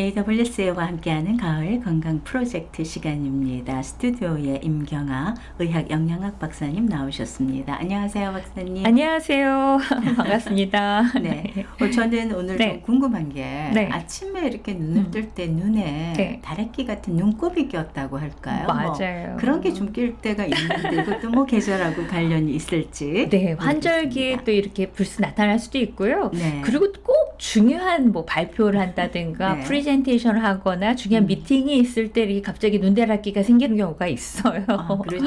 AWS와 함께하는 가을 건강 프로젝트 시간입니다. 스튜디오에 임경아 의학영양학 박사님 나오셨습니다. 안녕하세요, 박사님. 안녕하세요. 반갑습니다. 네. 저는 오늘 네. 좀 궁금한 게 네. 아침에 이렇게 눈을 뜰 때 눈에 네. 다래끼 같은 눈곱이 꼈다고 할까요? 맞아요. 그런 게 좀 낄 때가 있는데 이것도 뭐 계절하고 관련이 있을지. 네, 환절기에 모르겠습니다. 또 이렇게 불쑥 나타날 수도 있고요. 네. 그리고 꼭 중요한 뭐 발표를 한다든가 네. 프레젠테이션을 하고나 중요한 미팅이 있을 때 이렇게 갑자기 눈다래끼가 생기는 경우가 있어요. 그렇죠.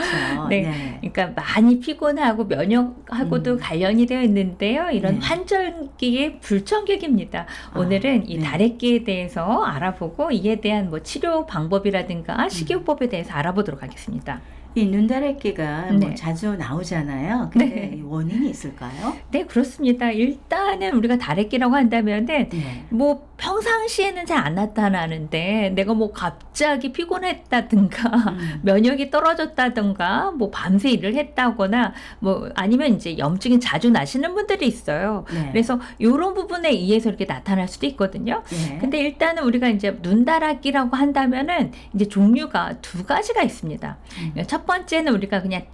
네. 그러니까 많이 피곤하고 면역하고도 관련이 되어 있는데요. 이런 네. 환절기의 불청객입니다. 오늘은 이 네. 다래끼에 대해서 알아보고 이에 대한 뭐 치료 방법이라든가 식이요법에 대해서 알아보도록 하겠습니다. 이 눈다래끼가 뭐 네. 자주 나오잖아요. 근데 네. 이 원인이 있을까요? 네, 그렇습니다. 일단은 우리가 다래끼라고 한다면은 네. 뭐 평상시에는 잘 안 나타나는데 내가 뭐 갑자기 피곤했다든가 면역이 떨어졌다든가 뭐 밤새 일을 했다거나 뭐 아니면 이제 염증이 자주 나시는 분들이 있어요. 네. 그래서 이런 부분에 의해서 이렇게 나타날 수도 있거든요. 네. 근데 일단은 우리가 이제 눈다래끼라고 한다면은 이제 종류가 두 가지가 있습니다. 첫 번째는 우리가 그냥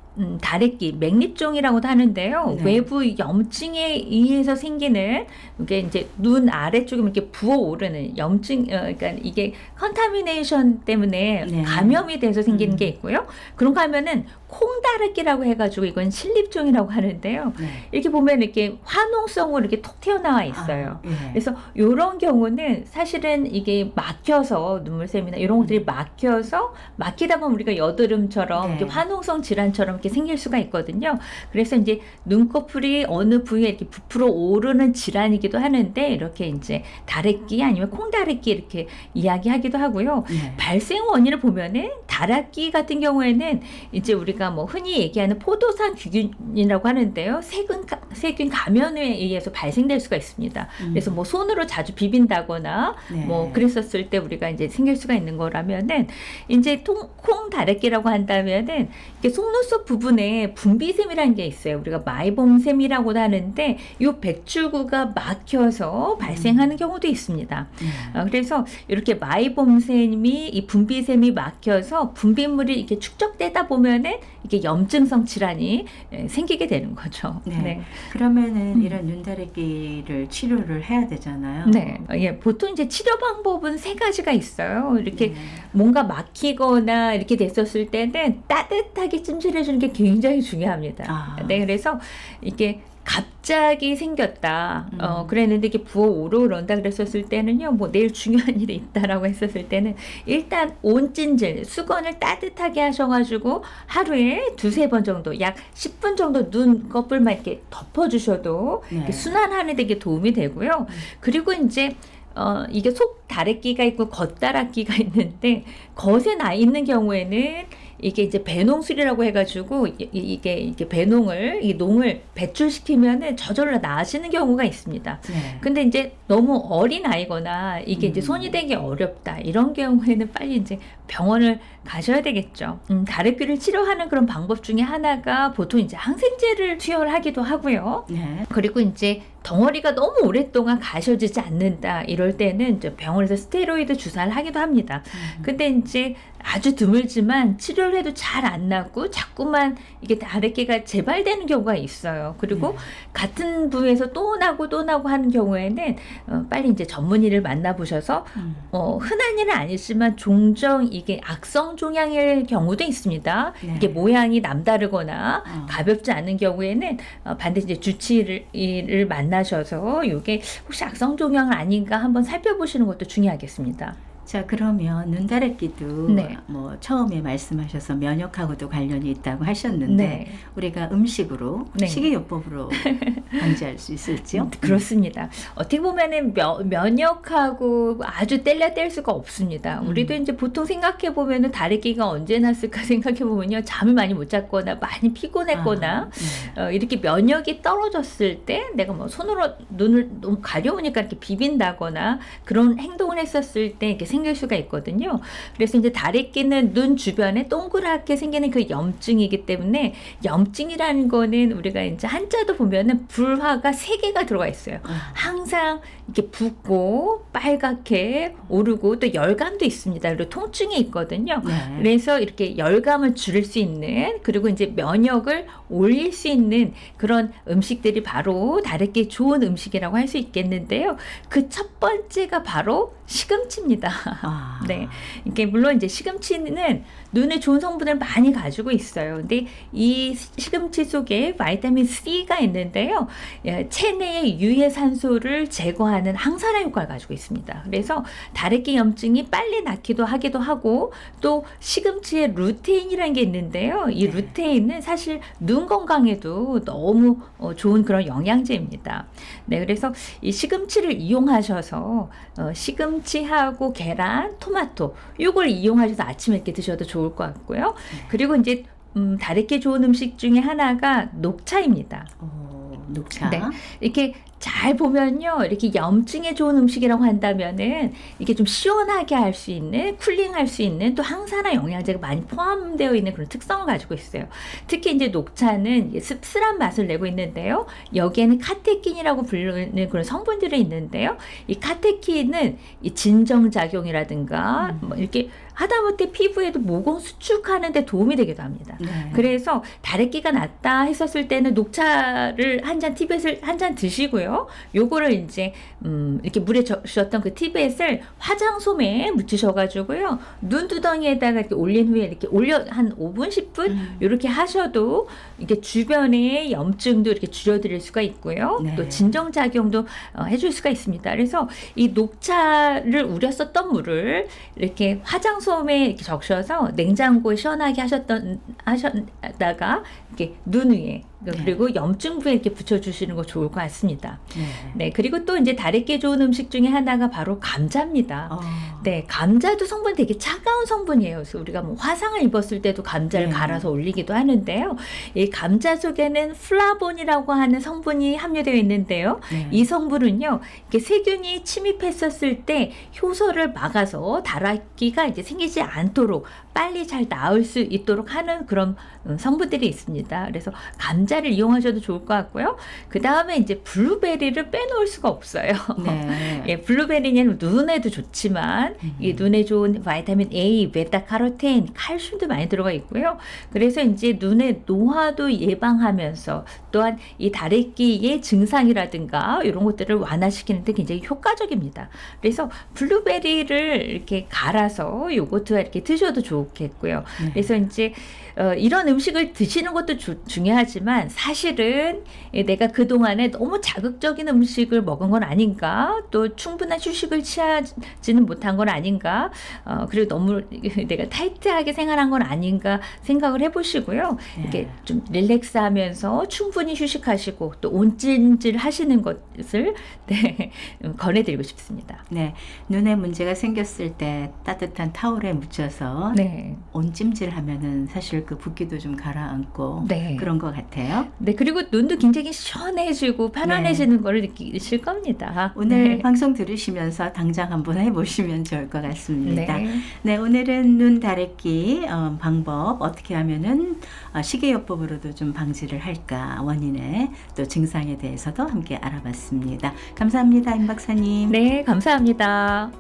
다래끼, 맥립종이라고도 하는데요. 네. 외부 염증에 의해서 생기는 이게 이제 눈 아래쪽에 이렇게 부어오르는 염증, 그러니까 이게 컨타미네이션 때문에 네. 감염이 돼서 생기는 게 있고요. 그런가 하면은 콩다래끼라고 해가지고 이건 실립종이라고 하는데요. 네. 이렇게 보면 이렇게 화농성으로 이렇게 톡 튀어나와 있어요. 예. 그래서 이런 경우는 사실은 이게 막혀서 눈물샘이나 이런 것들이 막히다 보면 우리가 여드름처럼 네. 이렇게 화농성 질환처럼 이렇게 생길 수가 있거든요. 그래서 이제 눈꺼풀이 어느 부위에 이렇게 부풀어 오르는 질환이기도 하는데 이렇게 이제 다래끼 아니면 콩다래끼 이렇게 이야기하기도 하고요. 네. 발생 원인을 보면은 다래끼 같은 경우에는 이제 우리가 뭐 흔히 얘기하는 포도상 귀균이라고 하는데요. 세균 감염에 의해서 발생될 수가 있습니다. 그래서 뭐 손으로 자주 비빈다거나 네. 뭐 그랬었을 때 우리가 이제 생길 수가 있는 거라면은 이제 콩다래끼라고 한다면은 이게 속눈썹 부분에 분비샘이라는 게 있어요. 우리가 마이봄샘이라고도 하는데 이 백출구가 막혀서 발생하는 경우도 있습니다. 그래서 이렇게 마이봄샘이 이 분비샘이 막혀서 분비물이 이렇게 축적되다 보면은 이게 염증성 질환이 생기게 되는 거죠. 네. 그러면은 이런 눈다래끼를 치료를 해야 되잖아요. 네. 예, 보통 이제 치료 방법은 세 가지가 있어요. 이렇게 네. 뭔가 막히거나 이렇게 됐었을 때는 따뜻하게 찜질해 주는 게 굉장히 중요합니다. 네, 그래서 이게 갑자기 생겼다. 그랬는데 이게 부어오르고 그런다 그랬었을 때는요, 뭐 내일 중요한 일이 있다라고 했었을 때는 일단 온찜질, 수건을 따뜻하게 하셔가지고 하루에 두세 번 정도, 약 10분 정도 눈꺼풀만 이렇게 덮어주셔도 네. 이렇게 순환하는 데 이게 도움이 되고요. 그리고 이제 이게 속 다래끼가 있고 겉다래끼가 있는데 겉에 나 있는 경우에는 이게 이제 배농술이라고 해가지고 이게 배농을 이 농을 배출시키면은 저절로 나아지는 경우가 있습니다. 네. 근데 이제 너무 어린 아이거나 이게 이제 손이 되기 어렵다 이런 경우에는 빨리 이제 병원을 가셔야 되겠죠. 다래끼를 치료하는 그런 방법 중에 하나가 보통 이제 항생제를 투여하기도 하고요. 네. 그리고 이제 덩어리가 너무 오랫동안 가셔지지 않는다 이럴 때는 이제 병원에서 스테로이드 주사를 하기도 합니다. 근데 이제 아주 드물지만 치료를 해도 잘 안 나고 자꾸만 이게 다래끼가 재발되는 경우가 있어요. 그리고 같은 부위에서 또 나고 하는 경우에는 빨리 이제 전문의를 만나보셔서 흔한 일은 아니지만 종종 이게 악성 종양일 경우도 있습니다. 네. 이게 모양이 남다르거나 가볍지 않은 경우에는 반드시 이제 주치의를 만나셔서 이게 혹시 악성 종양 아닌가 한번 살펴보시는 것도 중요하겠습니다. 자, 그러면 눈다래끼도 네. 뭐 처음에 말씀하셔서 면역하고도 관련이 있다고 하셨는데 네. 우리가 음식으로 네. 식이요법으로 방지할 수 있을지요? 그렇습니다. 어떻게 보면은 면역하고 아주 뗄 수가 없습니다. 우리도 이제 보통 생각해 보면은 다래끼가 언제 났을까 생각해 보면요, 잠을 많이 못 잤거나 많이 피곤했거나 이렇게 면역이 떨어졌을 때 내가 뭐 손으로 눈을 너무 가려우니까 이렇게 비빈다거나 그런 행동을 했었을 때 이렇게 생길 수가 있거든요. 그래서 이제 다래끼는 눈 주변에 동그랗게 생기는 그 염증이기 때문에 염증이라는 거는 우리가 이제 한자도 보면은 불화가 3개가 들어가 있어요. 항상 이렇게 붓고 빨갛게 오르고 또 열감도 있습니다. 그리고 통증이 있거든요. 네. 그래서 이렇게 열감을 줄일 수 있는 그리고 이제 면역을 올릴 수 있는 그런 음식들이 바로 다래끼 좋은 음식이라고 할 수 있겠는데요. 그 첫 번째가 바로 시금치입니다. 아. 네. 이게 물론 이제 시금치는 눈에 좋은 성분을 많이 가지고 있어요. 근데 이 시금치 속에 바이타민 C가 있는데요. 체내의 유해 산소를 제거하는 항산화 효과를 가지고 있습니다. 그래서 다래끼 염증이 빨리 낫기도 하기도 하고 또 시금치에 루테인이라는 게 있는데요. 이 네. 루테인은 사실 눈 건강에도 너무 좋은 그런 영양제입니다. 네, 그래서 이 시금치를 이용하셔서 시금치하고 계란, 토마토 요걸 이용하셔서 아침에 이렇게 드셔도 좋을 것 같고요. 그리고 이제 다래끼 좋은 음식 중에 하나가 녹차입니다. 녹차. 네. 이렇게 잘 보면요, 이렇게 염증에 좋은 음식이라고 한다면은 이게 좀 시원하게 할 수 있는, 쿨링할 수 있는 또 항산화 영양제가 많이 포함되어 있는 그런 특성을 가지고 있어요. 특히 이제 녹차는 씁쓸한 맛을 내고 있는데요. 여기에는 카테킨이라고 부르는 그런 성분들이 있는데요. 이 카테킨은 이 진정작용이라든가 뭐 이렇게 하다못해 피부에도 모공 수축하는 데 도움이 되기도 합니다. 네. 그래서 다래끼가 낫다 했었을 때는 녹차를 한 잔 티벳을 한 잔 드시고요. 요거를 이제 이렇게 물에 적셨던 그 티벳을 화장솜에 묻히셔가지고요. 눈두덩이에다가 이렇게 올린 후에 이렇게 올려 한 5분, 10분 이렇게 하셔도 이게 주변의 염증도 이렇게 줄여드릴 수가 있고요. 네. 또 진정 작용도 해줄 수가 있습니다. 그래서 이 녹차를 우렸었던 물을 이렇게 화장솜에 이렇게 적셔서 냉장고에 시원하게 하셨다가 이렇게 눈 위에 그리고 염증 부에 이렇게 붙여주시는 거 좋을 것 같습니다. 네. 네, 그리고 또 이제 다래끼 좋은 음식 중에 하나가 바로 감자입니다. 네, 감자도 성분 되게 차가운 성분이에요. 그래서 우리가 뭐 화상을 입었을 때도 감자를 네. 갈아서 올리기도 하는데요. 이 감자 속에는 플라본이라고 하는 성분이 함유되어 있는데요. 네. 이 성분은요, 이렇게 세균이 침입했었을 때 효소를 막아서 다래끼가 이제 생기지 않도록 빨리 잘 나을 수 있도록 하는 그런 성분들이 있습니다. 그래서 감자를 이용하셔도 좋을 것 같고요. 그 다음에 이제 블루베리를 빼놓을 수가 없어요. 네. 예, 블루베리는 눈에도 좋지만 이 눈에 좋은 바이타민 A, 베타카로틴, 칼슘도 많이 들어가 있고요. 그래서 이제 눈의 노화도 예방하면서 또한 이 다래끼의 증상이라든가 이런 것들을 완화시키는데 굉장히 효과적입니다. 그래서 블루베리를 이렇게 갈아서 요거트와 이렇게 드셔도 좋겠고요. 네. 그래서 이제 이런 음식을 드시는 것도 중요하지만 사실은 내가 그동안에 너무 자극적인 음식을 먹은 건 아닌가, 또 충분한 휴식을 취하지는 못한 건 아닌가, 그리고 너무 내가 타이트하게 생활한 건 아닌가 생각을 해보시고요. 네. 이렇게 좀 릴렉스하면서 충분히 휴식하시고 또 온찜질 하시는 것을 네, 권해드리고 싶습니다. 네. 눈에 문제가 생겼을 때 따뜻한 타올에 묻혀서 네. 온찜질 하면은 사실 그 붓기도 좀 가라앉고 네. 그런 것 같아요. 네, 그리고 눈도 굉장히 시원해지고 편안해지는 거를 느끼실 겁니다. 오늘 네. 방송 들으시면서 당장 한번 해보시면 좋을 것 같습니다. 네. 네, 오늘은 눈 다래끼 방법 어떻게 하면은 시계요법으로도 좀 방지를 할까, 원인에 또 증상에 대해서도 함께 알아봤습니다. 감사합니다, 임 박사님. 네, 감사합니다.